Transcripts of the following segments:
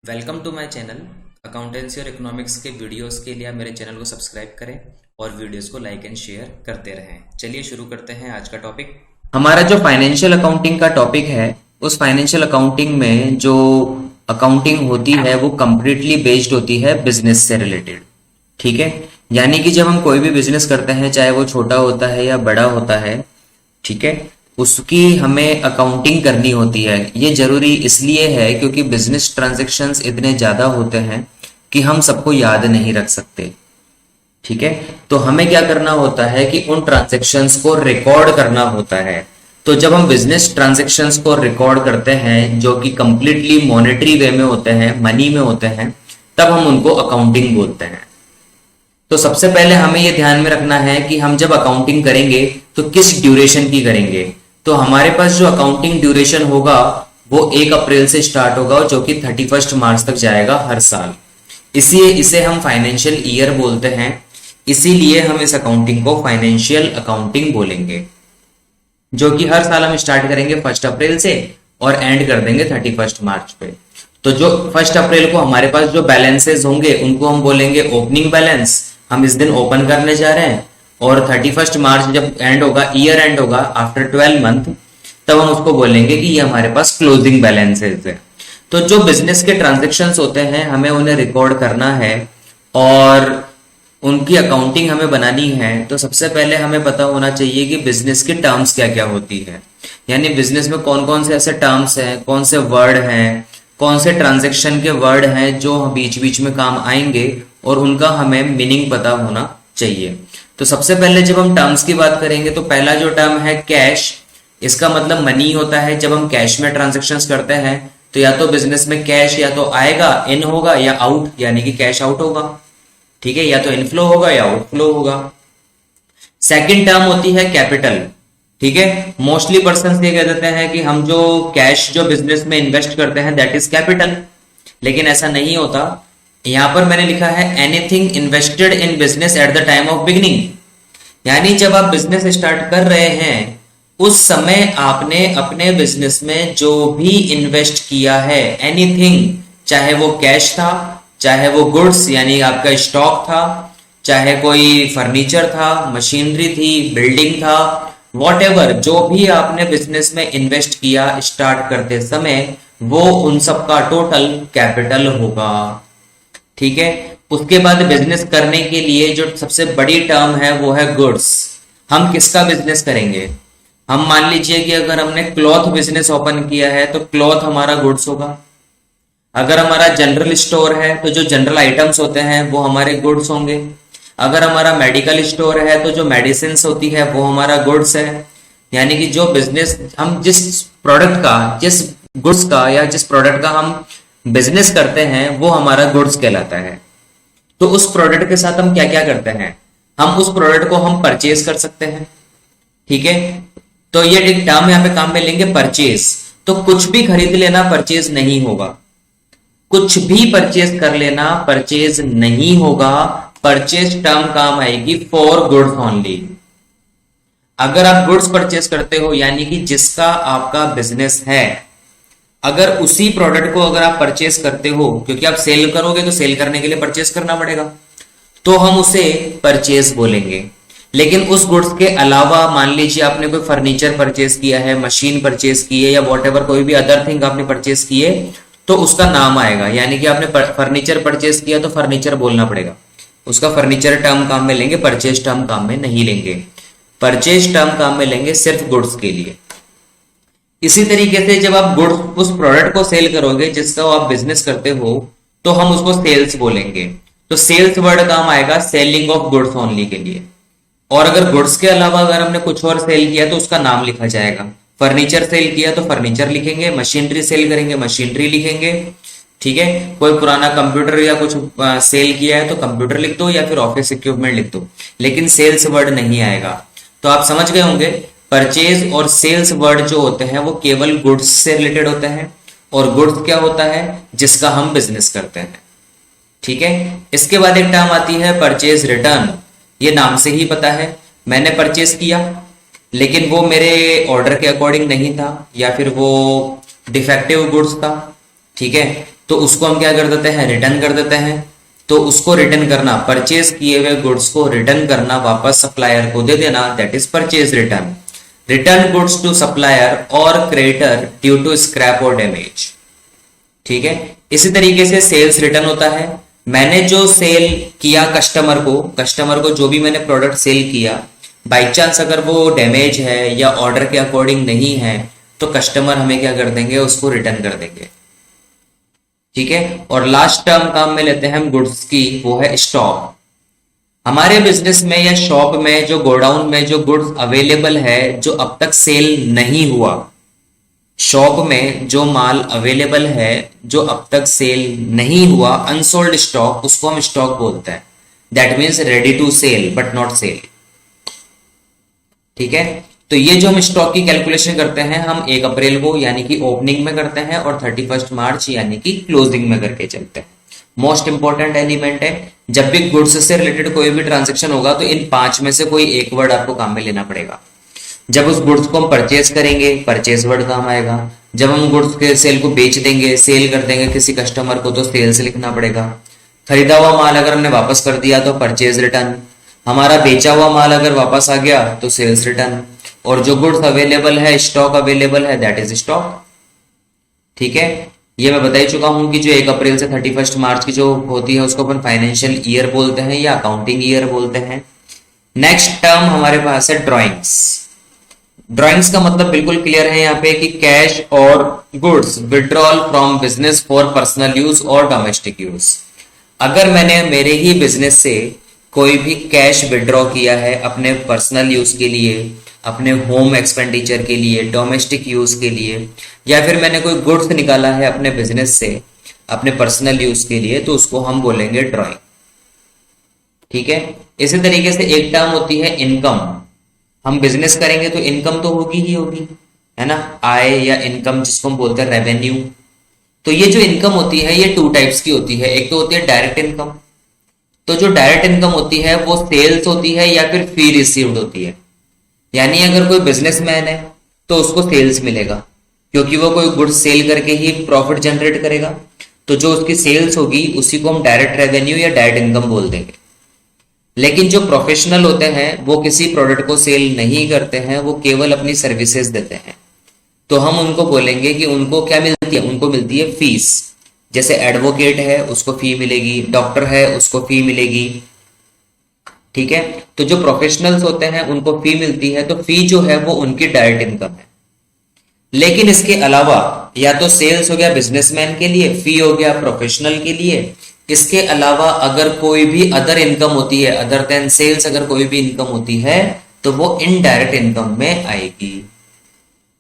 Welcome to my channel. Accountancy और economics के videos के लिए आप मेरे चैनल को सब्सक्राइब करें और वीडियोस को लाइक एंड शेयर करते रहें। चलिए शुरू करते हैं आज का टॉपिक। हमारा जो फाइनेंशियल अकाउंटिंग का टॉपिक है, उस फाइनेंशियल अकाउंटिंग में जो अकाउंटिंग होती है वो कंप्लीटली बेस्ड होती है बिजनेस से रिलेटेड। ठीक है, यानी कि जब हम कोई भी बिजनेस करते हैं, चाहे वो छोटा होता है या बड़ा होता है, ठीक है, उसकी हमें अकाउंटिंग करनी होती है। ये जरूरी इसलिए है क्योंकि बिजनेस ट्रांजैक्शंस इतने ज्यादा होते हैं कि हम सबको याद नहीं रख सकते। ठीक है, तो हमें क्या करना होता है कि उन ट्रांजैक्शंस को रिकॉर्ड करना होता है। तो जब हम बिजनेस ट्रांजैक्शंस को रिकॉर्ड करते हैं जो कि कंप्लीटली मॉनेटरी वे में होते हैं, मनी में होते हैं, तब हम उनको अकाउंटिंग बोलते हैं। तो सबसे पहले हमें यह ध्यान में रखना है कि हम जब अकाउंटिंग करेंगे तो किस ड्यूरेशन की करेंगे। तो हमारे पास जो अकाउंटिंग ड्यूरेशन होगा वो 1 अप्रैल से स्टार्ट होगा जो कि 31 मार्च तक जाएगा हर साल। इसलिए इसे हम फाइनेंशियल ईयर बोलते हैं, इसीलिए हम इस अकाउंटिंग को फाइनेंशियल अकाउंटिंग बोलेंगे, जो कि हर साल हम स्टार्ट करेंगे 1 अप्रैल से और एंड कर देंगे 31 मार्च पे। तो जो 1 अप्रैल को हमारे पास जो बैलेंसेस होंगे उनको हम बोलेंगे ओपनिंग बैलेंस, हम इस दिन ओपन करने जा रहे हैं। और 31 मार्च जब एंड होगा, ईयर एंड होगा आफ्टर 12 मंथ, तब हम उसको बोलेंगे कि ये हमारे पास क्लोजिंग बैलेंसेस है। तो जो बिजनेस के ट्रांजेक्शन्स होते हैं हमें उन्हें रिकॉर्ड करना है और उनकी अकाउंटिंग हमें बनानी है। तो सबसे पहले हमें पता होना चाहिए कि बिजनेस की टर्म्स क्या क्या होती है, यानी बिजनेस में कौन कौन से ऐसे टर्म्स हैं, कौन से वर्ड हैं, कौन से ट्रांजेक्शन के वर्ड हैं जो बीच बीच में काम आएंगे, और उनका हमें मीनिंग पता होना चाहिए। तो सबसे पहले जब हम टर्म्स की बात करेंगे तो पहला जो टर्म है कैश, इसका मतलब मनी होता है। जब हम कैश में ट्रांजेक्शन्स करते हैं तो या तो बिजनेस में कैश या तो आएगा, इन होगा, या आउट यानी कि कैश आउट होगा। ठीक है, या तो इनफ्लो होगा या आउटफ्लो होगा। सेकंड टर्म होती है कैपिटल। ठीक है, मोस्टली पर्सन ये कह देते हैं कि हम जो कैश जो बिजनेस में इन्वेस्ट करते हैं दैट इज कैपिटल, लेकिन ऐसा नहीं होता। यहां पर मैंने लिखा है anything invested in business at the time of beginning, यानी जब आप बिजनेस स्टार्ट कर रहे हैं उस समय आपने अपने बिजनेस में जो भी इन्वेस्ट किया है, एनीथिंग, चाहे वो कैश था, चाहे वो गुड्स यानी आपका स्टॉक था, चाहे कोई फर्नीचर था, मशीनरी थी, बिल्डिंग था, वॉटएवर, जो भी आपने बिजनेस में इन्वेस्ट किया स्टार्ट करते समय, वो उन सब का टोटल कैपिटल होगा। ठीक है, उसके बाद बिजनेस करने के लिए जो सबसे बड़ी टर्म है वो है गुड्स। हम किसका बिजनेस करेंगे? हम मान लीजिए कि अगर हमने क्लॉथ बिजनेस ओपन किया है तो क्लॉथ हमारा गुड्स होगा। अगर हमारा जनरल स्टोर है तो जो जनरल आइटम्स होते हैं वो हमारे गुड्स होंगे। अगर हमारा मेडिकल स्टोर है तो जो मेडिसिन होती है वो हमारा गुड्स है। यानी कि जो बिजनेस हम जिस प्रोडक्ट का, जिस गुड्स का या जिस प्रोडक्ट का हम बिजनेस करते हैं वो हमारा गुड्स कहलाता है। तो उस प्रोडक्ट के साथ हम क्या क्या करते हैं? हम उस प्रोडक्ट को हम परचेज कर सकते हैं। ठीक है, तो ये एक टर्म यहाँ पे काम में लेंगे परचेज। तो कुछ भी खरीद लेना परचेज नहीं होगा, कुछ भी परचेज कर लेना परचेज नहीं होगा। परचेज टर्म काम आएगी फॉर गुड्स ओनली। अगर आप गुड्स परचेज करते हो यानी कि जिसका आपका बिजनेस है, अगर उसी प्रोडक्ट को अगर आप परचेज करते हो, क्योंकि आप सेल करोगे तो सेल करने के लिए परचेज करना पड़ेगा, तो हम उसे परचेज बोलेंगे। लेकिन उस गुड्स के अलावा मान लीजिए आपने कोई फर्नीचर परचेज किया है, मशीन परचेज की है, या वॉटएवर कोई भी अदर थिंग आपने परचेज किए, तो उसका नाम आएगा। यानी कि आपने फर्नीचर परचेज किया तो फर्नीचर बोलना पड़ेगा, उसका फर्नीचर टर्म काम में लेंगे, परचेज टर्म काम में नहीं लेंगे। परचेज टर्म काम में लेंगे सिर्फ गुड्स के लिए। इसी तरीके से जब आप गुड्स उस प्रोडक्ट को सेल करोगे जिसका आप बिजनेस करते हो तो हम उसको सेल्स बोलेंगे। तो सेल्स वर्ड काम आएगा सेलिंग ऑफ गुड्स ओनली के लिए। और अगर गुड्स के अलावा अगर हमने कुछ और सेल किया तो उसका नाम लिखा जाएगा। फर्नीचर सेल किया तो फर्नीचर लिखेंगे, मशीनरी सेल करेंगे मशीनरी लिखेंगे। ठीक है, कोई पुराना कंप्यूटर या कुछ सेल किया है तो कंप्यूटर लिख दो या फिर ऑफिस इक्विपमेंट लिख दो, लेकिन सेल्स वर्ड नहीं आएगा। तो आप समझ गए होंगे परचेज और सेल्स वर्ड जो होते हैं वो केवल गुड्स से रिलेटेड होते हैं, और गुड्स क्या होता है? जिसका हम बिजनेस करते हैं। ठीक है, इसके बाद एक टर्म आती है परचेज रिटर्न। ये नाम से ही पता है, मैंने परचेज किया लेकिन वो मेरे ऑर्डर के अकॉर्डिंग नहीं था, या फिर वो डिफेक्टिव गुड्स था। ठीक है, तो उसको हम क्या कर देते हैं, रिटर्न कर देते हैं। तो उसको रिटर्न करना, परचेज किए हुए गुड्स को रिटर्न करना, वापस सप्लायर को दे देना, that is purchase return. Return goods to supplier और क्रेडिटर ड्यू टू स्क्रैप और डैमेज। ठीक है, इसी तरीके से सेल्स रिटर्न होता है। मैंने जो सेल किया कस्टमर को जो भी मैंने प्रोडक्ट सेल किया, बाई चांस अगर वो डैमेज है या ऑर्डर के अकॉर्डिंग नहीं है, तो कस्टमर हमें क्या कर देंगे, उसको रिटर्न कर देंगे। ठीक है, और लास्ट टर्म काम में लेते हैं हम गुड्स की, वो है स्टॉक। हमारे बिजनेस में या शॉप में जो गोडाउन में जो गुड्स अवेलेबल है, जो अब तक सेल नहीं हुआ, शॉप में जो माल अवेलेबल है जो अब तक सेल नहीं हुआ, अनसोल्ड स्टॉक, उसको हम स्टॉक बोलते हैं। That means ready to sell but not sell. ठीक है, तो ये जो हम स्टॉक की कैलकुलेशन करते हैं, हम 1 अप्रैल को यानी कि ओपनिंग में करते हैं और 31 मार्च यानी कि क्लोजिंग में करके चलते हैं। मोस्ट इंपॉर्टेंट एलिमेंट है, जब भी गुड्स से रिलेटेड कोई भी ट्रांजेक्शन होगा तो इन 5 में से कोई एक वर्ड आपको काम में लेना पड़ेगा। जब उस गुड्स को हम परचेज करेंगे, परचेज वर्ड काम आएगा। जब हम गुड्स के सेल को बेच देंगे, सेल कर देंगे किसी कस्टमर को, तो सेल्स लिखना पड़ेगा। खरीदा हुआ माल अगर हमने वापस कर दिया तो परचेज रिटर्न। हमारा बेचा हुआ माल अगर वापस आ गया तो सेल्स रिटर्न। और जो गुड्स अवेलेबल है, स्टॉक अवेलेबल है, दैट इज स्टॉक। ठीक है, ये मैं बता ही चुका हूं कि जो 1 अप्रैल से 31 मार्च की जो होती है उसको अपन फाइनेंशियल ईयर बोलते हैं या अकाउंटिंग ईयर बोलते हैं। नेक्स्ट टर्म हमारे पास है ड्रॉइंग्स। ड्रॉइंग्स का मतलब बिल्कुल क्लियर है यहाँ पे कि कैश और goods withdrawal from business for personal use और डोमेस्टिक यूज। अगर मैंने मेरे ही बिजनेस से कोई भी कैश विड्रॉ किया है अपने पर्सनल यूज के लिए, अपने होम एक्सपेंडिचर के लिए, डोमेस्टिक यूज के लिए, या फिर मैंने कोई गुड्स निकाला है अपने बिजनेस से अपने पर्सनल यूज के लिए, तो उसको हम बोलेंगे ड्रॉइंग। ठीक है, इसी तरीके से एक टर्म होती है इनकम। हम बिजनेस करेंगे तो इनकम तो होगी ही होगी, है ना, आय या इनकम जिसको हम बोलते हैं रेवेन्यू। तो ये जो इनकम होती है ये 2 टाइप्स की होती है। एक तो होती है डायरेक्ट इनकम। तो जो डायरेक्ट इनकम होती है वो सेल्स होती है या फिर फी रिसीव्ड होती है। यानी अगर कोई बिजनेसमैन है तो उसको सेल्स मिलेगा, क्योंकि वो कोई गुड्स सेल करके ही प्रॉफिट जनरेट करेगा। तो जो उसकी सेल्स होगी उसी को हम डायरेक्ट रेवेन्यू या डायरेक्ट इनकम बोल देंगे। लेकिन जो प्रोफेशनल होते हैं वो किसी प्रोडक्ट को सेल नहीं करते हैं, वो केवल अपनी सर्विसेज देते हैं। तो हम उनको बोलेंगे कि उनको क्या मिलती है, उनको मिलती है फीस। जैसे एडवोकेट है उसको फी मिलेगी, डॉक्टर है उसको फी मिलेगी। ठीक है, तो जो प्रोफेशनल्स होते हैं उनको फी मिलती है, तो फी जो है वो उनकी डायरेक्ट इनकम है। लेकिन इसके अलावा या तो सेल्स हो गया बिजनेसमैन के लिए, फी हो गया प्रोफेशनल के लिए। इसके अलावा अगर कोई भी अदर इनकम होती है, अदर देन सेल्स अगर कोई भी इनकम होती है, तो वो इनडायरेक्ट इनकम में आएगी।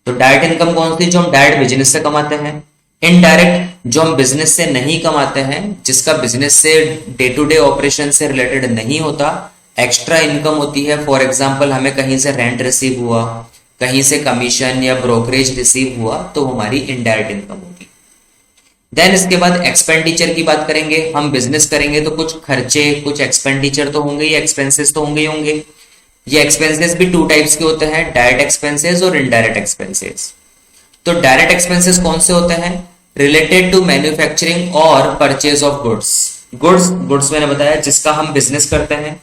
तो डायरेक्ट इनकम कौन सी, जो हम डायरेक्ट बिजनेस से कमाते हैं। इनडायरेक्ट जो हम बिजनेस से नहीं कमाते हैं, जिसका बिजनेस से डे टू डे ऑपरेशन से रिलेटेड नहीं होता, एक्स्ट्रा इनकम होती है। फॉर एग्जाम्पल हमें कहीं से रेंट रिसीव हुआ, कहीं से कमीशन या ब्रोकरेज रिसीव हुआ, तो हमारी इनडायरेक्ट इनकम होगी। देन इसके बाद एक्सपेंडिचर की बात करेंगे। हम बिजनेस करेंगे तो कुछ खर्चे, कुछ एक्सपेंडिचर तो होंगे, या एक्सपेंसेस तो होंगे ही होंगे। ये एक्सपेंसेस भी 2 टाइप्स के होते हैं, डायरेक्ट एक्सपेंसेस और इनडायरेक्ट एक्सपेंसेस। तो डायरेक्ट एक्सपेंसेस कौन से होते हैं, रिलेटेड टू मैन्युफैक्चरिंग और परचेज ऑफ गुड्स। गुड्स मैंने बताया जिसका हम बिजनेस करते हैं,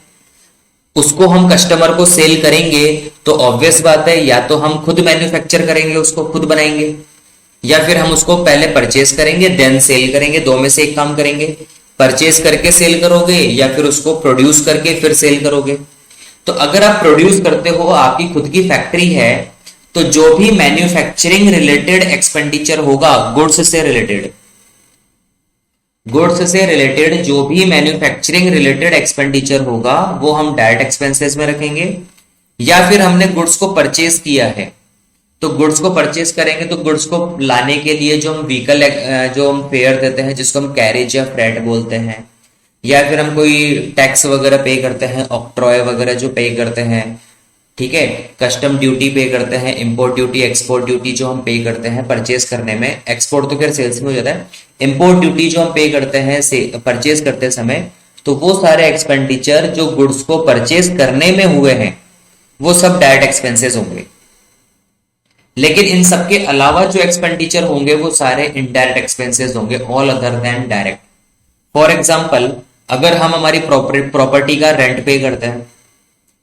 उसको हम कस्टमर को सेल करेंगे तो ऑब्वियस बात है या तो हम खुद मैन्युफैक्चर करेंगे, उसको खुद बनाएंगे, या फिर हम उसको पहले परचेज करेंगे देन सेल करेंगे। 2 में से एक काम करेंगे, परचेज करके सेल करोगे या फिर उसको प्रोड्यूस करके फिर सेल करोगे। तो अगर आप प्रोड्यूस करते हो, आपकी खुद की फैक्ट्री है, तो जो भी मैन्युफैक्चरिंग रिलेटेड एक्सपेंडिचर होगा, गुड्स से रिलेटेड जो भी मैन्युफैक्चरिंग रिलेटेड एक्सपेंडिचर होगा, वो हम डायरेक्ट एक्सपेंसेस में रखेंगे। या फिर हमने गुड्स को परचेज किया है, तो गुड्स को परचेज करेंगे तो गुड्स को लाने के लिए जो हम व्हीकल जो हम फेयर देते हैं, जिसको हम कैरेज या फ्रेट बोलते हैं, या फिर हम कोई टैक्स वगैरह पे करते हैं, ऑक्ट्रॉय वगैरह जो पे करते हैं, ठीक है, कस्टम ड्यूटी पे करते हैं, इंपोर्ट ड्यूटी, एक्सपोर्ट ड्यूटी जो हम पे करते हैं परचेज करने में। एक्सपोर्ट तो फिर सेल्स में हो जाता है। इंपोर्ट ड्यूटी जो हम पे करते हैं परचेज करते समय, तो वो सारे एक्सपेंडिचर जो गुड्स को परचेज करने में हुए हैं, वो सब डायरेक्ट एक्सपेंसेस होंगे। लेकिन इन सब के अलावा जो एक्सपेंडिचर होंगे वो सारे इनडायरेक्ट एक्सपेंसेस होंगे, all other than direct. For example, अगर हम हमारी प्रॉपर्टी का रेंट पे करते हैं,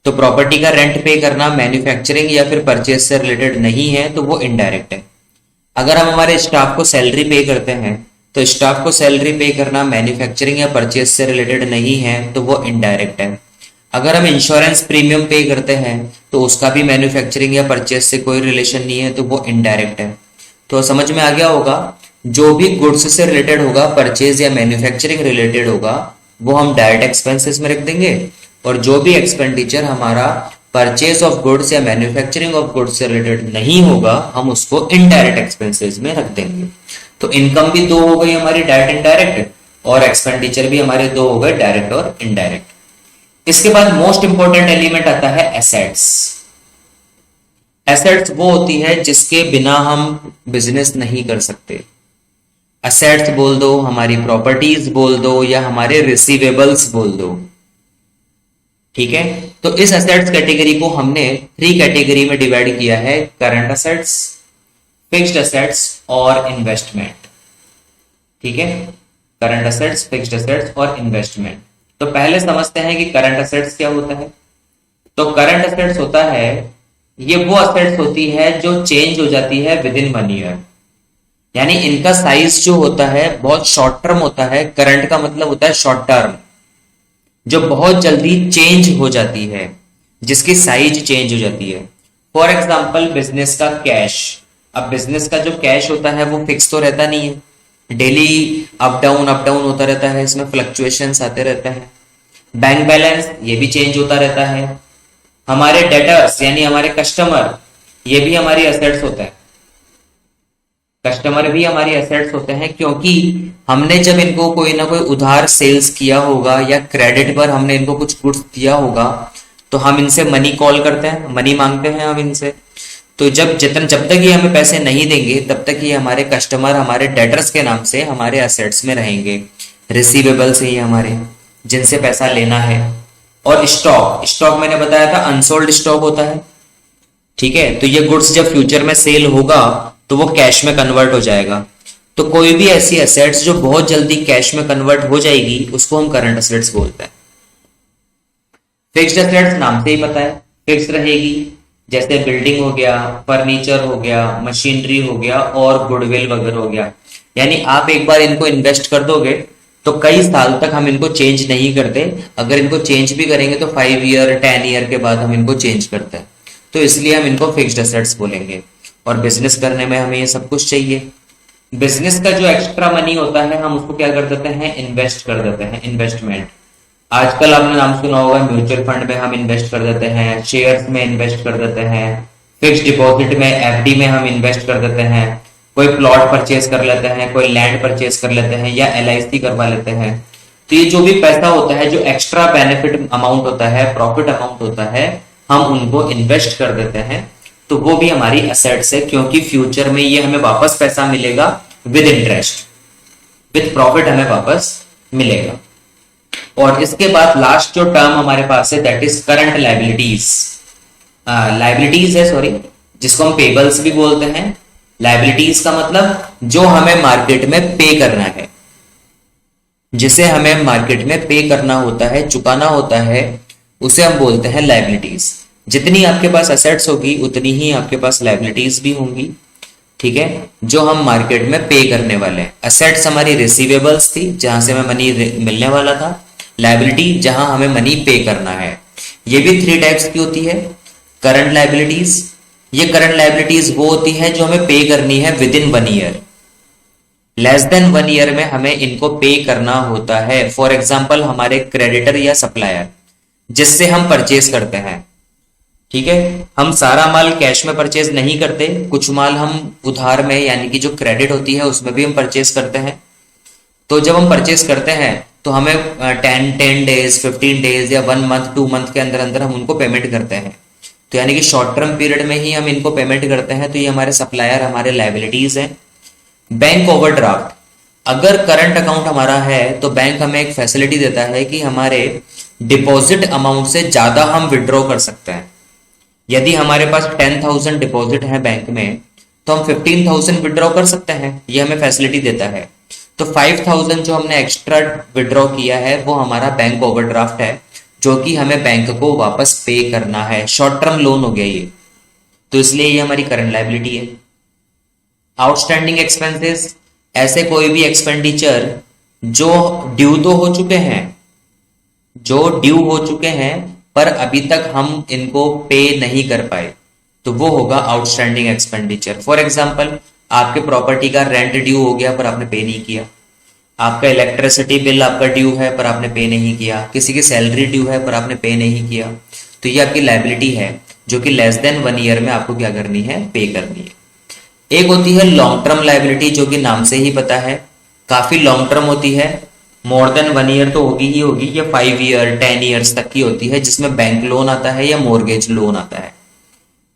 तो प्रॉपर्टी का रेंट पे करना मैन्युफैक्चरिंग या फिर परचेज से रिलेटेड नहीं है, तो वो इनडायरेक्ट है। अगर हम हमारे स्टाफ को सैलरी पे करते हैं, तो स्टाफ को सैलरी पे करना मैन्युफैक्चरिंग या परचेज से रिलेटेड नहीं है, तो वो इनडायरेक्ट है। अगर हम इंश्योरेंस प्रीमियम पे करते हैं, तो उसका भी मैन्युफैक्चरिंग या परचेज से कोई रिलेशन नहीं है, तो वो इनडायरेक्ट है। तो समझ में आ गया होगा, जो भी गुड्स से रिलेटेड होगा, परचेज या मैन्युफैक्चरिंग रिलेटेड होगा, वो हम डायरेक्ट एक्सपेंसेस में रख देंगे, और जो भी एक्सपेंडिचर हमारा परचेज ऑफ गुड्स या मैन्युफैक्चरिंग ऑफ गुड्स से रिलेटेड नहीं होगा, हम उसको इनडायरेक्ट एक्सपेंसेस में रख देंगे। तो इनकम भी दो हो गई हमारी, डायरेक्ट इनडायरेक्ट, और एक्सपेंडिचर भी हमारे दो हो गए, डायरेक्ट और इनडायरेक्ट। इसके बाद मोस्ट इंपॉर्टेंट एलिमेंट आता है एसेट्स। एसेट्स वो होती है जिसके बिना हम बिजनेस नहीं कर सकते। एसेट्स बोल दो, हमारी प्रॉपर्टीज बोल दो, या हमारे रिसीवेबल्स बोल दो, ठीक है। तो इस एसेट्स कैटेगरी को हमने 3 कैटेगरी में डिवाइड किया है, करंट एसेट्स, फिक्स्ड एसेट्स और इन्वेस्टमेंट, ठीक है। करंट एसेट्स, फिक्स्ड एसेट्स और इन्वेस्टमेंट। तो पहले समझते हैं कि करंट एसेट्स क्या होता है। तो करंट एसेट्स होता है, ये वो एसेट्स होती है जो चेंज हो जाती है विद इन 1 ईयर, यानी इनका साइज जो होता है बहुत शॉर्ट टर्म होता है। करंट का मतलब होता है शॉर्ट टर्म, जो बहुत जल्दी चेंज हो जाती है, जिसकी साइज चेंज हो जाती है। फॉर एग्जाम्पल, बिजनेस का कैश। अब बिजनेस का जो कैश होता है वो फिक्स तो रहता नहीं है, डेली अप डाउन होता रहता है, इसमें फ्लक्चुएशंस आते रहते हैं। बैंक बैलेंस ये भी चेंज होता रहता है। हमारे डेटर्स यानी हमारे कस्टमर, ये भी हमारी एसेट्स होता है। कस्टमर भी हमारी एसेट्स होते हैं, क्योंकि हमने जब इनको कोई ना कोई उधार सेल्स किया होगा या क्रेडिट पर हमने इनको कुछ गुड्स दिया होगा, तो हम इनसे मनी कॉल करते हैं, मनी मांगते हैं हम इनसे। तो जब तक ये हमें पैसे नहीं देंगे, तब तक ये हमारे कस्टमर हमारे डेटर्स के नाम से हमारे एसेट्स में रहेंगे। रिसीवेबल्स ही हमारे, जिनसे पैसा लेना है। और स्टॉक मैंने बताया था अनसोल्ड स्टॉक होता है, ठीक है। तो ये गुड्स जब फ्यूचर में सेल होगा तो वो कैश में कन्वर्ट हो जाएगा। तो कोई भी ऐसी एसेट्स जो बहुत जल्दी कैश में कन्वर्ट हो जाएगी, उसको हम करंट एसेट्स बोलते हैं। फिक्स्ड एसेट्स नाम से ही पता है, फिक्स रहेगी, जैसे बिल्डिंग हो गया, फर्नीचर हो गया, मशीनरी हो गया और गुडविल वगैरह हो गया। यानी आप एक बार इनको इन्वेस्ट कर दोगे तो कई साल तक हम इनको चेंज नहीं करते। अगर इनको चेंज भी करेंगे तो 5 ईयर 10 ईयर के बाद हम इनको चेंज करते हैं। तो इसलिए हम इनको फिक्स्ड एसेट्स बोलेंगे। और बिजनेस करने में हमें ये सब कुछ चाहिए। बिजनेस का जो एक्स्ट्रा मनी होता है हम उसको क्या कर देते हैं, इन्वेस्ट कर देते हैं, इन्वेस्टमेंट। आजकल आपने नाम सुना होगा, म्यूचुअल फंड में हम इन्वेस्ट कर देते हैं, शेयर्स में इन्वेस्ट कर देते हैं, फिक्स्ड डिपॉजिट में, एफडी में हम इन्वेस्ट कर देते हैं, कोई प्लॉट परचेज कर लेते हैं, कोई लैंड परचेज कर लेते हैं, या LIC करवा लेते हैं। तो ये जो भी पैसा होता है, जो एक्स्ट्रा बेनिफिट अमाउंट होता है, प्रॉफिट अमाउंट होता है, हम उनको इन्वेस्ट कर देते हैं। तो वो भी हमारी एसेट्स है, क्योंकि फ्यूचर में ये हमें वापस पैसा मिलेगा विद इंटरेस्ट, विद प्रॉफिट हमें वापस मिलेगा। और इसके बाद लास्ट जो टर्म हमारे पास है that is current liabilities. Liabilities है, सॉरी, जिसको हम पेबल्स भी बोलते हैं। लाइबिलिटीज का मतलब जो हमें मार्केट में पे करना है, जिसे हमें मार्केट में पे करना होता है, चुकाना होता है, उसे हम बोलते हैं लाइबिलिटीज। जितनी आपके पास एसेट्स होगी उतनी ही आपके पास लाइबिलिटीज भी होंगी, ठीक है, जो हम मार्केट में पे करने वाले हैं। एसेट्स हमारी रिसीवेबल्स थी, जहां से हमें मनी मिलने वाला था। लाइबिलिटी जहां हमें मनी पे करना है। ये भी 3 टाइप्स की होती है करंट लाइबिलिटीज। ये करंट लाइबिलिटीज वो होती है जो हमें पे करनी है with in 1 year. Less than 1 year में हमें इनको पे करना होता है। फॉर एग्जाम्पल, हमारे क्रेडिटर या सप्लायर जिससे हम परचेज करते हैं, ठीक है। हम सारा माल कैश में परचेज नहीं करते, कुछ माल हम उधार में यानी कि जो क्रेडिट होती है उसमें भी हम परचेज करते हैं। तो जब हम परचेज करते हैं तो हमें 10 डेज, 15 डेज या 1 मंथ, 2 मंथ के अंदर अंदर हम उनको पेमेंट करते हैं। तो यानी कि शॉर्ट टर्म पीरियड में ही हम इनको पेमेंट करते हैं। तो ये हमारे सप्लायर, हमारे लाइबिलिटीज हैं। बैंक ओवरड्राफ्ट, अगर करंट अकाउंट हमारा है तो बैंक हमें एक फैसिलिटी देता है कि हमारे डिपॉजिट अमाउंट से ज्यादा हम विड्रॉ कर सकते हैं। यदि हमारे पास 10,000 डिपॉजिट है बैंक में तो हम 15,000 विड्रॉ कर सकते हैं, ये हमें फैसिलिटी देता है। तो 5,000 जो हमने एक्स्ट्रा विड्रॉ किया है वो हमारा बैंक ओवरड्राफ्ट है, जो कि हमें बैंक को वापस पे करना है। शॉर्ट टर्म लोन हो गया ये, तो इसलिए ये हमारी करंट लायबिलिटी है। आउटस्टैंडिंग एक्सपेंसेस, ऐसे कोई भी एक्सपेंडिचर जो ड्यू तो हो चुके हैं, जो ड्यू हो चुके हैं पर अभी तक हम इनको पे नहीं कर पाए, तो वो होगा आउटस्टैंडिंग एक्सपेंडिचर। फॉर एग्जांपल, आपके प्रॉपर्टी का रेंट ड्यू हो गया पर आपने पे नहीं किया, आपका इलेक्ट्रिसिटी बिल आपका ड्यू है पर आपने पे नहीं किया, किसी की सैलरी ड्यू है पर आपने पे नहीं किया, तो ये आपकी लायबिलिटी है जो कि लेस देन 1 ईयर में आपको क्या करनी है, पे करनी है। एक होती है लॉन्ग टर्म लायबिलिटी, जो कि नाम से ही पता है काफी लॉन्ग टर्म होती है, मोर देन 1 ईयर तो होगी ही होगी, ये 5 ईयर 10 ईयर्स तक की होती है, जिसमें बैंक लोन आता है या मॉर्गेज लोन आता है।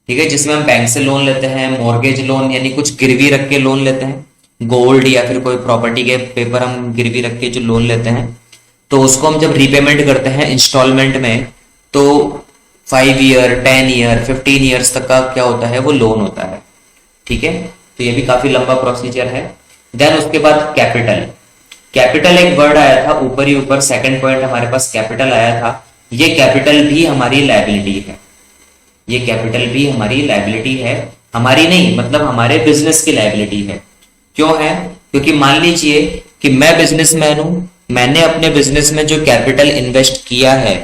ठीक है, जिसमें हम बैंक से लोन लेते हैं, मॉर्गेज लोन यानी कुछ गिरवी रख के लोन लेते हैं, गोल्ड या फिर कोई प्रॉपर्टी के पेपर हम गिरवी रख के जो लोन लेते हैं, तो उसको हम जब रीपेमेंट करते हैं इंस्टॉलमेंट में, तो 5 ईयर 10 ईयर 15 ईयर्स तक का क्या होता है, वो लोन होता है। ठीक है, तो ये भी काफी लंबा प्रोसीजर है। देन उसके बाद कैपिटल, कैपिटल एक वर्ड आया था ऊपर ही ऊपर, सेकंड पॉइंट हमारे पास कैपिटल आया था। ये कैपिटल भी हमारी लायबिलिटी है, ये कैपिटल भी हमारी लायबिलिटी है, हमारी नहीं मतलब हमारे बिजनेस की लायबिलिटी है। क्यों है? क्योंकि मान लीजिए कि मैं बिजनेसमैन हूं, मैंने अपने बिजनेस में जो कैपिटल इन्वेस्ट किया है,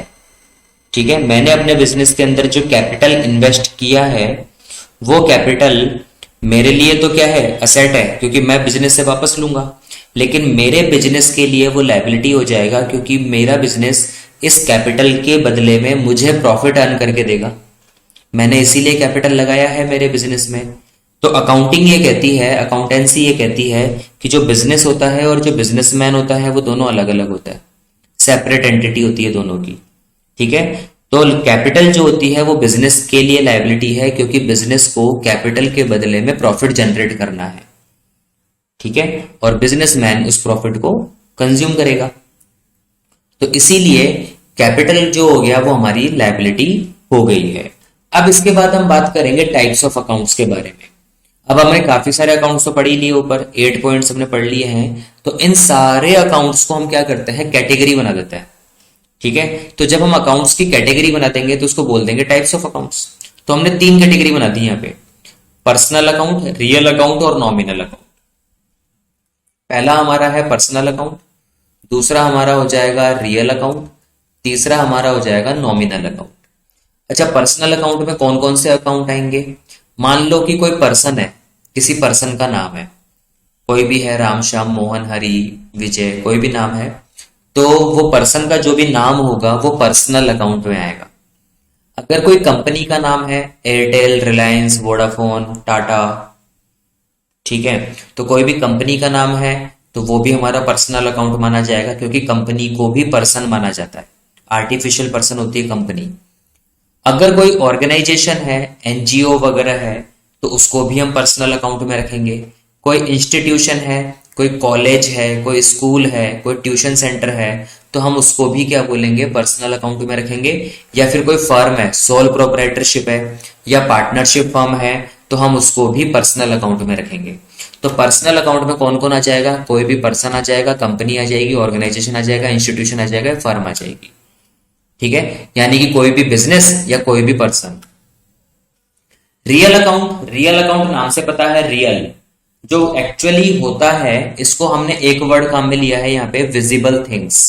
ठीक है, मैंने अपने बिजनेस के अंदर जो कैपिटल इन्वेस्ट किया है, वो कैपिटल मेरे लिए तो क्या है, असेट है, क्योंकि मैं बिजनेस से वापस लूंगा, लेकिन मेरे बिजनेस के लिए वो लायबिलिटी हो जाएगा, क्योंकि मेरा बिजनेस इस कैपिटल के बदले में मुझे प्रॉफिट अर्न करके देगा। मैंने इसीलिए कैपिटल लगाया है मेरे बिजनेस में। तो अकाउंटिंग ये कहती है, अकाउंटेंसी ये कहती है कि जो बिजनेस होता है और जो बिजनेसमैन होता है वो दोनों अलग अलग होता है, सेपरेट एंटिटी होती है दोनों की। ठीक है, तो कैपिटल जो होती है वो बिजनेस के लिए लायबिलिटी है, क्योंकि बिजनेस को कैपिटल के बदले में प्रॉफिट जनरेट करना है। ठीक है, और बिजनेसमैन उस प्रॉफिट को कंज्यूम करेगा, तो इसीलिए कैपिटल जो हो गया वो हमारी लायबिलिटी हो गई है। अब इसके बाद हम बात करेंगे टाइप्स ऑफ अकाउंट्स के बारे में। अब हमने काफी सारे अकाउंट्स तो पढ़ ही लिए, ऊपर 8 पॉइंट्स हमने पढ़ लिए हैं, तो इन सारे अकाउंट्स को हम क्या करते हैं, कैटेगरी बना देते हैं। ठीक है, तो जब हम अकाउंट्स की कैटेगरी बना देंगे तो उसको बोल देंगे टाइप्स ऑफ अकाउंट्स। तो हमने 3 कैटेगरी बना दी यहाँ पे, पर्सनल अकाउंट, रियल अकाउंट और नॉमिनल अकाउंट। पहला हमारा है पर्सनल अकाउंट, दूसरा हमारा हो जाएगा रियल अकाउंट, तीसरा हमारा हो जाएगा नॉमिनल अकाउंट। अच्छा, पर्सनल अकाउंट में कौन कौन से अकाउंट आएंगे? मान लो कि कोई पर्सन है, किसी पर्सन का नाम है, कोई भी है, राम श्याम मोहन हरि विजय, कोई भी नाम है, तो वो पर्सन का जो भी नाम होगा वो पर्सनल अकाउंट में आएगा। अगर कोई कंपनी का नाम है, एयरटेल, रिलायंस, वोडाफोन, टाटा, ठीक है, तो कोई भी कंपनी का नाम है तो वो भी हमारा पर्सनल अकाउंट माना जाएगा, क्योंकि कंपनी को भी पर्सन माना जाता है, आर्टिफिशियल पर्सन होती है कंपनी। अगर कोई ऑर्गेनाइजेशन है, एनजीओ वगैरह है, तो उसको भी हम पर्सनल अकाउंट में रखेंगे। कोई इंस्टीट्यूशन है, कोई कॉलेज है, कोई स्कूल है, कोई ट्यूशन सेंटर है, तो हम उसको भी क्या बोलेंगे, पर्सनल अकाउंट में रखेंगे। या फिर कोई फर्म है, सोल प्रोप्राइटरशिप है या पार्टनरशिप फर्म है, तो हम उसको भी पर्सनल अकाउंट में रखेंगे। तो पर्सनल अकाउंट में कौन कौन आ जाएगा? कोई भी पर्सन आ जाएगा, कंपनी आ जाएगी, ऑर्गेनाइजेशन आ जाएगा, इंस्टीट्यूशन आ जाएगा, फर्म आ जाएगी। ठीक है, यानी कि कोई भी बिजनेस या कोई भी person. Real account, real account नाम से पता है, रियल जो एक्चुअली होता है, इसको हमने एक वर्ड काम में लिया है यहाँ पे, विजिबल थिंग्स।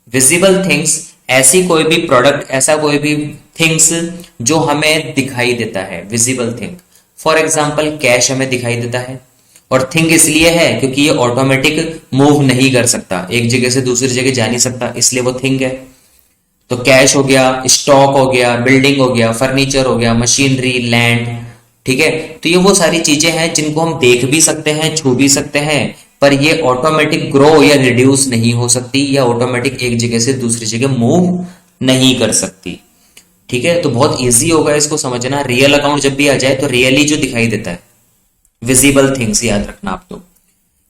विजिबल थिंग्स ऐसी कोई भी प्रोडक्ट, ऐसा कोई भी थिंग्स जो हमें दिखाई देता है, visible thing. For example cash हमें दिखाई देता है, और थिंग इसलिए है क्योंकि ये ऑटोमेटिक मूव नहीं कर सकता, एक जगह से दूसरी जगह जा नहीं सकता, इसलिए वो थिंग है। तो कैश हो गया, स्टॉक हो गया, बिल्डिंग हो गया, फर्नीचर हो गया, मशीनरी, लैंड। ठीक है, तो ये वो सारी चीजें हैं जिनको हम देख भी सकते हैं, छू भी सकते हैं, पर ये ऑटोमेटिक ग्रो या रिड्यूस नहीं हो सकती, या ऑटोमेटिक एक जगह से दूसरी जगह मूव नहीं कर सकती। ठीक है, तो बहुत इजी होगा इसको समझना। रियल अकाउंट जब भी आ जाए तो रियली जो दिखाई देता है, विजिबल थिंग्स, याद रखना आप तो।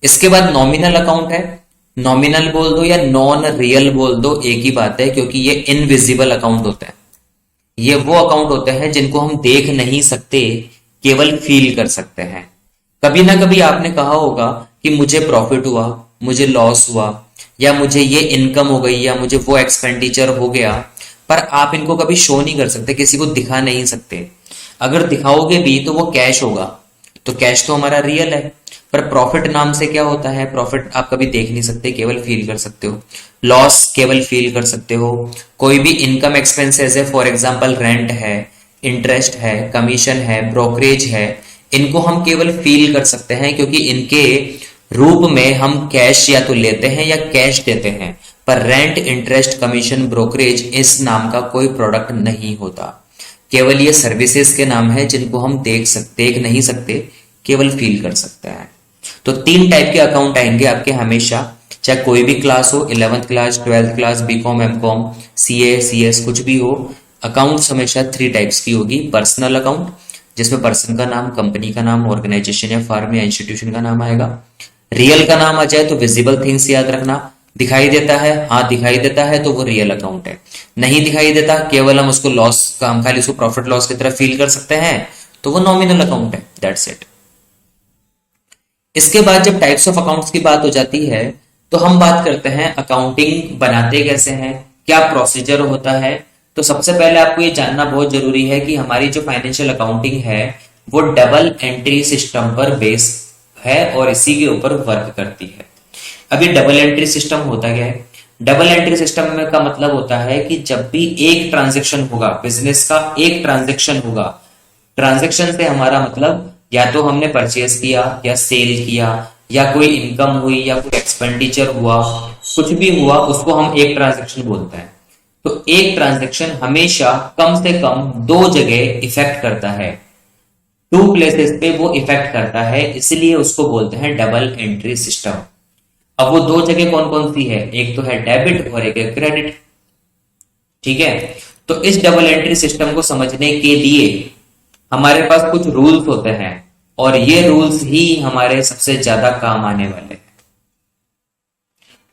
इसके बाद नॉमिनल अकाउंट है, नॉमिनल बोल दो या नॉन रियल बोल दो, एक ही बात है, क्योंकि ये इनविजिबल अकाउंट होता है। ये वो अकाउंट होते हैं जिनको हम देख नहीं सकते, केवल फील कर सकते हैं। कभी ना कभी आपने कहा होगा कि मुझे प्रॉफिट हुआ, मुझे लॉस हुआ, या मुझे ये इनकम हो गई, या मुझे वो एक्सपेंडिचर हो गया, पर आप इनको कभी शो नहीं कर सकते, किसी को दिखा नहीं सकते। अगर दिखाओगे भी तो वो कैश होगा, तो कैश तो हमारा रियल है। पर प्रॉफिट नाम से क्या होता है, प्रॉफिट आप कभी देख नहीं सकते, केवल फील कर सकते हो। लॉस केवल फील कर सकते हो। कोई भी इनकम एक्सपेंसेस है, फॉर एग्जांपल रेंट है, इंटरेस्ट है, कमीशन है, ब्रोकरेज है, इनको हम केवल फील कर सकते हैं, क्योंकि इनके रूप में हम कैश या तो लेते हैं या कैश देते हैं। पर रेंट, इंटरेस्ट, कमीशन, ब्रोकरेज इस नाम का कोई प्रोडक्ट नहीं होता। केवल ये सर्विसेज के नाम है जिनको हम देख नहीं सकते, केवल फील कर सकते हैं। तो 3 टाइप के अकाउंट आएंगे आपके हमेशा, चाहे कोई भी क्लास हो, 11th class, 12th class, BCom, MCom, CA, CS, कुछ भी हो। अकाउंट्स हमेशा 3 टाइप्स की होगी। पर्सनल अकाउंट, जिसमें पर्सन का नाम, कंपनी का नाम, ऑर्गेनाइजेशन या फर्म या इंस्टीट्यूशन का नाम आएगा। रियल का नाम आ जाए तो विजिबल थिंग्स याद रखना, दिखाई देता है, हाँ दिखाई देता है तो वो रियल अकाउंट है। नहीं दिखाई देता, केवल हम उसको लॉस का, हम खाली उसको प्रॉफिट लॉस की तरह फील कर सकते हैं, तो वो नॉमिनल अकाउंट है। That's it. इसके बाद जब टाइप्स ऑफ अकाउंट्स की बात हो जाती है तो हम बात करते हैं अकाउंटिंग बनाते कैसे हैं, क्या प्रोसीजर होता है। तो सबसे पहले आपको ये जानना बहुत जरूरी है कि हमारी जो फाइनेंशियल अकाउंटिंग है वो डबल एंट्री सिस्टम पर बेस है और इसी के ऊपर वर्क करती है। अब ये डबल एंट्री सिस्टम होता क्या है? डबल एंट्री सिस्टम में का मतलब होता है कि जब भी एक ट्रांजेक्शन होगा, बिजनेस का एक ट्रांजेक्शन होगा, ट्रांजेक्शन से हमारा मतलब या तो हमने परचेस किया या सेल किया या कोई इनकम हुई या कोई एक्सपेंडिचर हुआ, कुछ भी हुआ, उसको हम एक ट्रांजेक्शन बोलते हैं। तो एक ट्रांजेक्शन हमेशा कम से कम 2 जगह इफेक्ट करता है, 2 प्लेसेस पे वो इफेक्ट करता है, इसलिए उसको बोलते हैं डबल एंट्री सिस्टम। अब वो 2 जगह कौन कौन सी है? एक तो है डेबिट और एक है क्रेडिट। ठीक है, तो इस डबल एंट्री सिस्टम को समझने के लिए हमारे पास कुछ रूल्स होते हैं और ये रूल्स ही हमारे सबसे ज्यादा काम आने वाले हैं।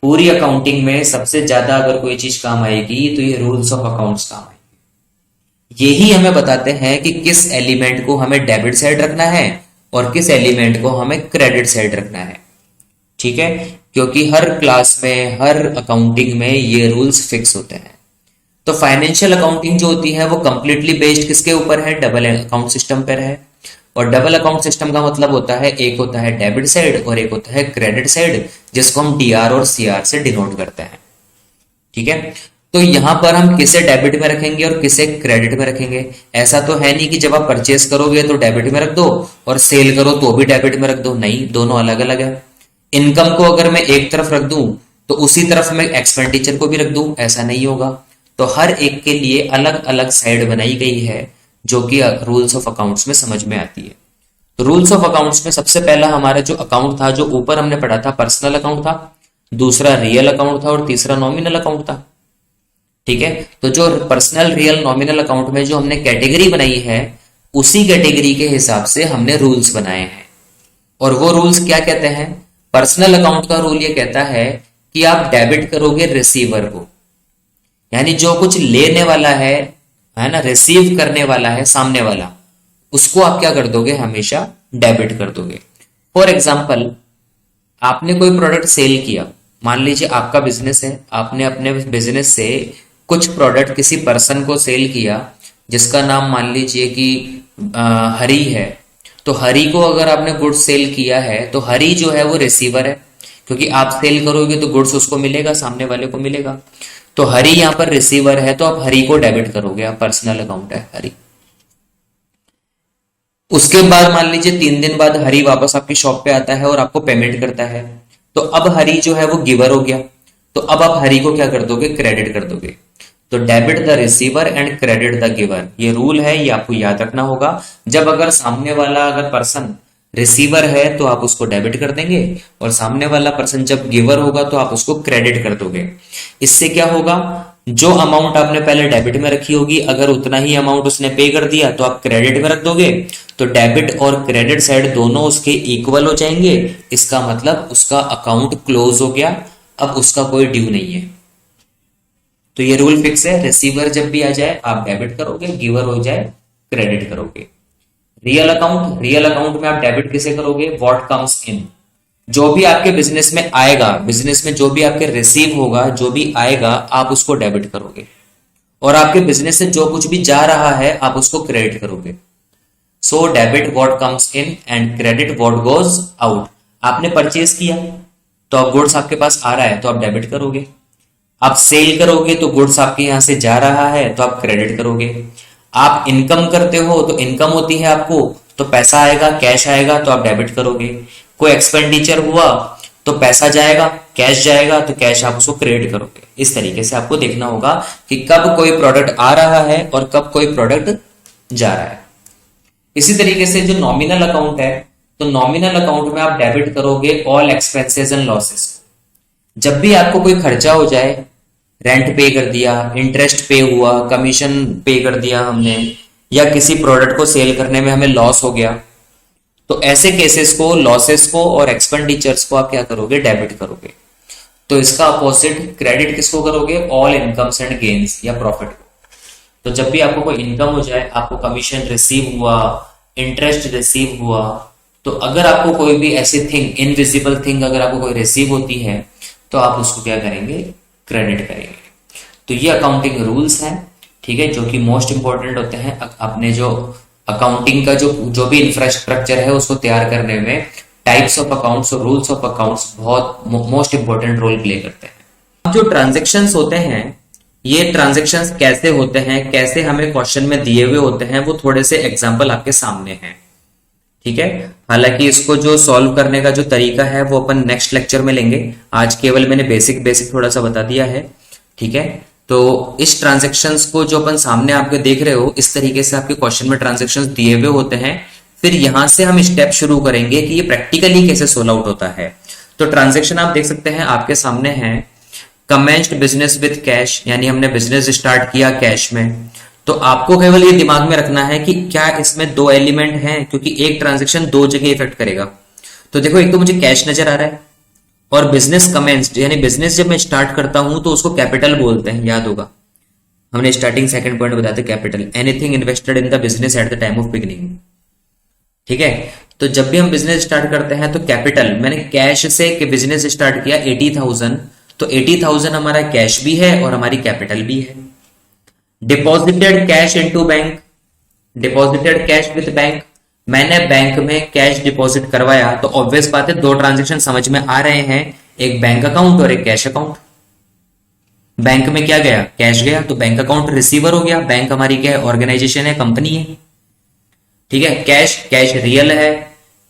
पूरी अकाउंटिंग में सबसे ज्यादा अगर कोई चीज काम आएगी तो ये रूल्स ऑफ अकाउंट्स काम आएगी। यही हमें बताते हैं कि किस एलिमेंट को हमें डेबिट साइड रखना है और किस एलिमेंट को हमें क्रेडिट साइड रखना है। ठीक है, क्योंकि हर क्लास में, हर अकाउंटिंग में ये रूल्स फिक्स होते हैं। तो फाइनेंशियल अकाउंटिंग जो होती है वो कंप्लीटली बेस्ड किसके ऊपर है? डबल अकाउंट सिस्टम पर है। और डबल अकाउंट सिस्टम का मतलब होता है, एक होता है डेबिट साइड और एक होता है क्रेडिट साइड, जिसको हम डीआर और सीआर से डिनोट करते हैं। ठीक है, तो यहां पर हम किसे डेबिट में रखेंगे और किसे क्रेडिट में रखेंगे। ऐसा तो है नहीं कि जब आप परचेस करोगे तो डेबिट में रख दो और सेल करो तो भी डेबिट में रख दो, नहीं, दोनों अलग अलग है। इनकम को अगर मैं एक तरफ रख दूं तो उसी तरफ मैं एक्सपेंडिचर को भी रख दूं, ऐसा नहीं होगा। तो हर एक के लिए अलग अलग साइड बनाई गई है जो कि रूल्स ऑफ अकाउंट्स में समझ में आती है। तो रूल्स ऑफ अकाउंट्स में सबसे पहला हमारा जो अकाउंट था, जो ऊपर हमने पढ़ा था, पर्सनल अकाउंट था, दूसरा रियल अकाउंट था और तीसरा नॉमिनल अकाउंट था। ठीक है, तो जो पर्सनल, रियल, नॉमिनल अकाउंट में जो हमने कैटेगरी बनाई है, उसी कैटेगरी के हिसाब से हमने रूल्स बनाए हैं। और वो रूल्स क्या कहते हैं? पर्सनल अकाउंट का रूल ये कहता है कि आप डेबिट करोगे रिसीवर को, यानी जो कुछ लेने वाला है ना, रिसीव करने वाला है सामने वाला, उसको आप क्या कर दोगे? हमेशा डेबिट कर दोगे। फॉर एग्जाम्पल, आपने कोई प्रोडक्ट सेल किया, मान लीजिए आपका बिजनेस है, आपने अपने बिजनेस से कुछ प्रोडक्ट किसी पर्सन को सेल किया जिसका नाम मान लीजिए कि हरी है। तो हरी को अगर आपने गुड्स सेल किया है तो हरी जो है वो रिसीवर है, क्योंकि आप सेल करोगे तो गुड्स उसको मिलेगा, सामने वाले को मिलेगा। तो हरी यहाँ पर रिसीवर है, तो आप हरी को डेबिट करोगे, आप पर्सनल अकाउंट है हरी। उसके बाद मान लीजिए 3 दिन बाद हरी वापस आपकी शॉप पे आता है और आपको पेमेंट करता है, तो अब हरी जो है वो गिवर हो गया। तो अब आप हरी को क्या कर दोगे? क्रेडिट कर दोगे। तो debit the receiver and credit the giver, ये रूल है, ये आपको याद रखना होगा। जब अगर सामने वाला अगर पर्सन रिसीवर है तो आप उसको डेबिट कर देंगे और सामने वाला पर्सन जब गिवर होगा तो आप उसको क्रेडिट कर दोगे। इससे क्या होगा? जो अमाउंट आपने पहले डेबिट में रखी होगी, अगर उतना ही अमाउंट उसने पे कर दिया तो आप क्रेडिट में रख दोगे, तो डेबिट और क्रेडिट साइड दोनों उसके इक्वल हो जाएंगे। इसका मतलब उसका अकाउंट क्लोज हो गया, अब उसका कोई ड्यू नहीं है। तो ये रूल फिक्स है, रिसीवर जब भी आ जाए आप डेबिट करोगे, गिवर हो जाए क्रेडिट करोगे। रियल अकाउंट में आप डेबिट किसे करोगे? व्हाट कम्स इन, जो भी आपके बिजनेस में आएगा, बिजनेस में जो भी आपके रिसीव होगा, जो भी आएगा आप उसको डेबिट करोगे, और आपके बिजनेस से जो कुछ भी जा रहा है आप उसको क्रेडिट करोगे। So debit what comes in and credit what goes out. आपने परचेज किया तो अब गुड्स आपके पास आ रहा है तो आप डेबिट करोगे, आप सेल करोगे तो गुड्स आपके यहां से जा रहा है तो आप क्रेडिट करोगे, आप इनकम करते हो तो इनकम होती है आपको तो पैसा आएगा, कैश आएगा तो आप डेबिट करोगे, कोई एक्सपेंडिचर हुआ तो पैसा जाएगा, कैश जाएगा तो कैश आप उसको क्रेडिट करोगे। इस तरीके से आपको देखना होगा कि कब कोई प्रोडक्ट आ रहा है और कब कोई प्रोडक्ट जा रहा है। इसी तरीके से जो नॉमिनल अकाउंट है, तो नॉमिनल अकाउंट में आप डेबिट करोगे ऑल एक्सपेंसेस एंड लॉसेस। जब भी आपको कोई खर्चा हो जाए, रेंट पे कर दिया, इंटरेस्ट पे हुआ, कमीशन पे कर दिया हमने, या किसी प्रोडक्ट को सेल करने में हमें लॉस हो गया, तो ऐसे केसेस को, लॉसेस को और एक्सपेंडिचर्स को आप क्या करोगे? डेबिट करोगे। तो इसका अपोजिट क्रेडिट किसको करोगे? ऑल इनकम्स एंड गेन्स या प्रॉफिट को। तो जब भी आपको कोई इनकम हो जाए, आपको कमीशन रिसीव हुआ, इंटरेस्ट रिसीव हुआ, तो अगर आपको कोई भी ऐसी थिंग, इनविजिबल थिंग अगर आपको कोई रिसीव होती है तो आप उसको क्या करेंगे? क्रेडिट करेंगे। तो ये अकाउंटिंग रूल्स हैं, ठीक है, जो कि मोस्ट इंपॉर्टेंट होते हैं अपने जो अकाउंटिंग का जो भी इंफ्रास्ट्रक्चर है उसको तैयार करने में। टाइप्स ऑफ अकाउंट्स और रूल्स ऑफ अकाउंट्स बहुत मोस्ट इंपॉर्टेंट रोल प्ले करते हैं। अब जो ट्रांजेक्शन्स होते हैं, ये ट्रांजेक्शन्स कैसे होते हैं, कैसे हमें क्वेश्चन में दिए हुए होते हैं, वो थोड़े से एग्जाम्पल आपके सामने हैं, ठीक है। हालांकि इसको जो सॉल्व करने का जो तरीका है वो अपन नेक्स्ट लेक्चर में लेंगे। आज केवल मैंने बेसिक थोड़ा सा बता दिया है, ठीक है। तो इस ट्रांजेक्शन्स को जो अपन सामने आपके देख रहे हो, इस तरीके से आपके क्वेश्चन में ट्रांजेक्शन्स दिए हुए होते हैं। फिर यहां से हम स्टेप शुरू करेंगे कि ये प्रैक्टिकली कैसे सोल्व आउट होता है। तो ट्रांजेक्शन आप देख सकते हैं आपके सामने है। कमेंस्ड बिजनेस विद कैश, यानी हमने बिजनेस स्टार्ट किया कैश में। तो आपको केवल ये दिमाग में रखना है कि क्या इसमें दो एलिमेंट हैं, क्योंकि एक ट्रांजेक्शन दो जगह इफेक्ट करेगा। तो देखो, एक तो मुझे कैश नजर आ रहा है, और बिजनेस कमेंस्ड, यानी बिजनेस जब मैं स्टार्ट करता हूं तो उसको कैपिटल बोलते हैं, याद होगा हमने स्टार्टिंग सेकंड पॉइंट बताया था, capital anything invested in the business at the time of beginning, ठीक है। तो जब भी हम बिजनेस स्टार्ट करते हैं तो कैपिटल, मैंने कैश से बिजनेस स्टार्ट किया 80,000, तो 80,000 हमारा कैश भी है और हमारी कैपिटल भी है। Deposited cash into bank, deposited cash with bank, मैंने बैंक में कैश डिपॉजिट करवाया, तो ऑब्वियस बात है दो ट्रांजैक्शन समझ में आ रहे हैं, एक बैंक अकाउंट और एक कैश अकाउंट। बैंक में क्या गया? कैश गया, तो बैंक अकाउंट रिसीवर हो गया। बैंक हमारी क्या है? ऑर्गेनाइजेशन है, कंपनी है, ठीक है। कैश रियल है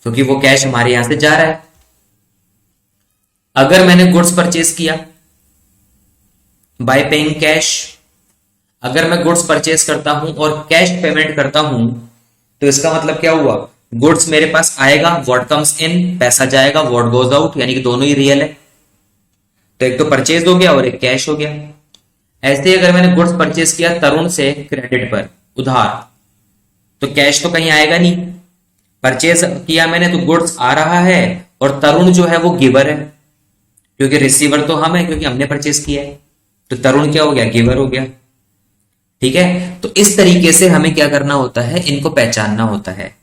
क्योंकि वो कैश हमारे यहां से जा रहा है। अगर मैंने गुड्स परचेज किया बाय पेइंग कैश, अगर मैं गुड्स परचेज करता हूं और कैश पेमेंट करता हूं, तो इसका मतलब क्या हुआ? गुड्स मेरे पास आएगा, व्हाट कम्स इन, पैसा जाएगा, व्हाट गोज आउट, यानी कि दोनों ही रियल है। तो एक तो परचेज हो गया और एक कैश हो गया। ऐसे ही अगर मैंने गुड्स परचेज किया तरुण से क्रेडिट पर, उधार, तो कैश तो कहीं आएगा नहीं। परचेज किया मैंने तो गुड्स आ रहा है, और तरुण जो है वो गिवर है, क्योंकि रिसीवर तो हम है क्योंकि हमने परचेज किया है। तो तरुण क्या हो गया? गिवर हो गया, ठीक है। तो इस तरीके से हमें क्या करना होता है? इनको पहचानना होता है।